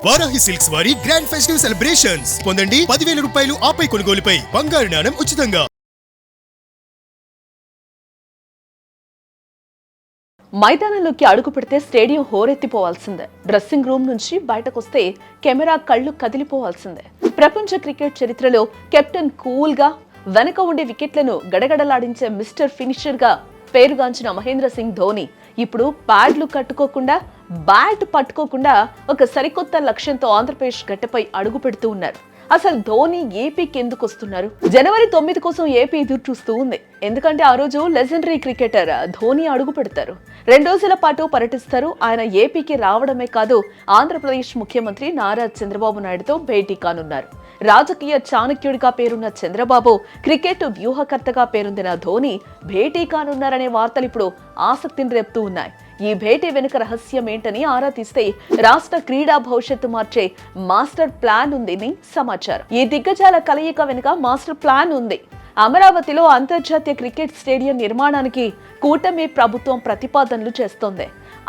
Varahi silks వారి grand festive celebrations పొందండి 10,000 రూపాయలు ఆపై కొనుగోలుపై బంగారు నాణెం ఉచితంగా. మైదానంలోకి అడుగు పెడితే స్టేడియం హోరెత్తిపోవాల్సిందే. డ్రెస్సింగ్ రూమ్ నుంచి బయటకొస్తే కెమెరా కళ్ళు కదిలిపోవాల్సిందే. ప్రపంచ క్రికెట్ చరిత్రలో కెప్టెన్ కూల్ గా వెనక ఉండే వికెట్లను గడగడలాడించే మిస్టర్ ఫినిషర్ గా పేరుగాంచిన మహేంద్ర సింగ్ ధోని ఇప్పుడు ప్యాడ్లు కట్టుకోకుండా బ్యాట్ పట్టుకోకుండా ఒక సరికొత్త లక్ష్యంతో ఆంధ్రప్రదేశ్ గడ్డపై అడుగు పెడుతూ ఉన్నారు. అసలు ధోని ఏపీకి ఎందుకు వస్తున్నారు? జనవరి 9 కోసం ఏపీ ఎదురు చూస్తూ ఉంది. ఎందుకంటే ఆ రోజు లెజెండరీ క్రికెటర్ ధోని అడుగు పెడతారు. 2 రోజుల పాటు పర్యటిస్తారు. ఆయన ఏపీకి రావడమే కాదు, ఆంధ్రప్రదేశ్ ముఖ్యమంత్రి నారా చంద్రబాబు నాయుడుతో భేటీ కానున్నారు. రాజకీయ చాణక్యుడిగా పేరున్న చంద్రబాబు, క్రికెట్ వ్యూహకర్తగా పేరొందిన ధోని భేటీ కానున్నారనే వార్తలు ఇప్పుడు ఆసక్తిని రేపుతూ ఉన్నాయి. ఈ భేటీ వెనుక రహస్యం ఏంటని ఆరా తీస్తే రాష్ట్ర క్రీడా భవిష్యత్తు మార్చే మాస్టర్ ప్లాన్ ఉందని సమాచారం. ఈ దిగ్గజాల కలయిక వెనుక మాస్టర్ ప్లాన్ ఉంది. అమరావతిలో అంతర్జాతీయ క్రికెట్ స్టేడియం నిర్మాణానికి కూటమి ప్రభుత్వం ప్రతిపాదనలు చేస్తోంది.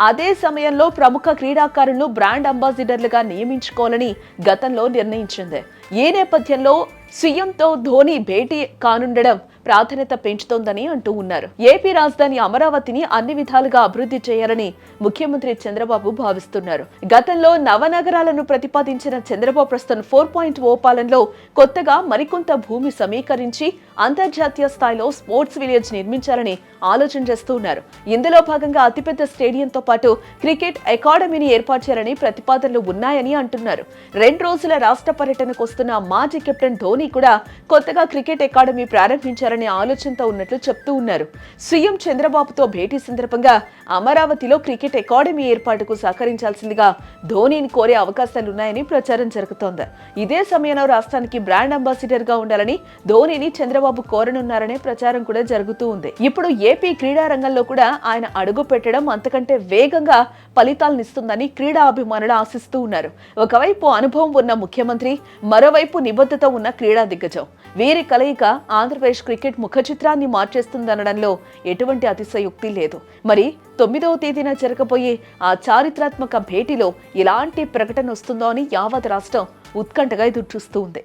అదే సమయంలో ప్రముఖ క్రీడాకారులను బ్రాండ్ అంబాసిడర్లుగా నియమించుకోవాలని గతంలో నిర్ణయించింది. ఈ నేపథ్యంలో సీఎంతో ధోని భేటీ కానుండడం ప్రాధాన్యత పెంచుతోందని అంటూ ఉన్నారు. ఏపీ రాజధాని అమరావతిని అన్ని విధాలుగా అభివృద్ధి చేయాలని ముఖ్యమంత్రి చంద్రబాబు భావిస్తున్నారు. గతంలో నవనగరాలను ప్రతిపాదించిన చంద్రబాబు ప్రస్తుతం 4.0 పాలనలో కొత్తగా మరికొంత భూమి సమీకరించి అంతర్జాతీయ స్థాయిలో స్పోర్ట్స్ విలేజ్ నిర్మించాలని ఆలోచన చేస్తూ ఉన్నారు. ఇందులో భాగంగా అతిపెద్ద స్టేడియంతో పాటు క్రికెట్ అకాడమీని ఏర్పాటు చేయాలని ప్రతిపాదనలు ఉన్నాయని అంటున్నారు. 2 రోజుల రాష్ట్ర పర్యటనకు వస్తున్న మాజీ కెప్టెన్ ధోని కూడా కొత్తగా క్రికెట్ అకాడమీ ప్రారంభించారని ఆలోచనతో ఉన్నట్లు చెప్తూ ఉన్నారు. సీఎం చంద్రబాబుతో భేటీ సందర్భంగా అమరావతిలో క్రికెట్ అకాడమీ ఏర్పాటుకు సహకరించాల్సిందిగా ధోనిని కోరే అవకాశాలున్నాయని ప్రచారం జరుగుతోంది. ఇదే సమయంలో రాష్ట్రానికి బ్రాండ్ అంబాసిడర్ గా ఉండాలని ధోనిని చంద్రబాబు కోరనున్నారనే ప్రచారం కూడా జరుగుతూ ఉంది. ఇప్పుడు ఏపీ క్రీడా రంగంలో కూడా ఆయన అడుగు పెట్టడం అంతకంటే వేగంగా ఫలితాలనిస్తుందని క్రీడా అభిమానులు ఆశిస్తూ ఉన్నారు. ఒకవైపు అనుభవం ఉన్న ముఖ్యమంత్రి, మరోవైపు నిబద్ధత ఉన్న క్రీడా దిగ్గజం, వీరి కలయిక ఆంధ్రప్రదేశ్ క్రికెట్ ముఖ చిత్రాన్ని మార్చేస్తుందనడంలో ఎటువంటి అతిశయోక్తి లేదు. మరి 9వ తేదీన జరగబోయే ఆ చారిత్రాత్మక భేటీలో ఎలాంటి ప్రకటన వస్తుందో అని యావత్ రాష్ట్రం ఉత్కంఠగా ఎదురు చూస్తూ ఉంది.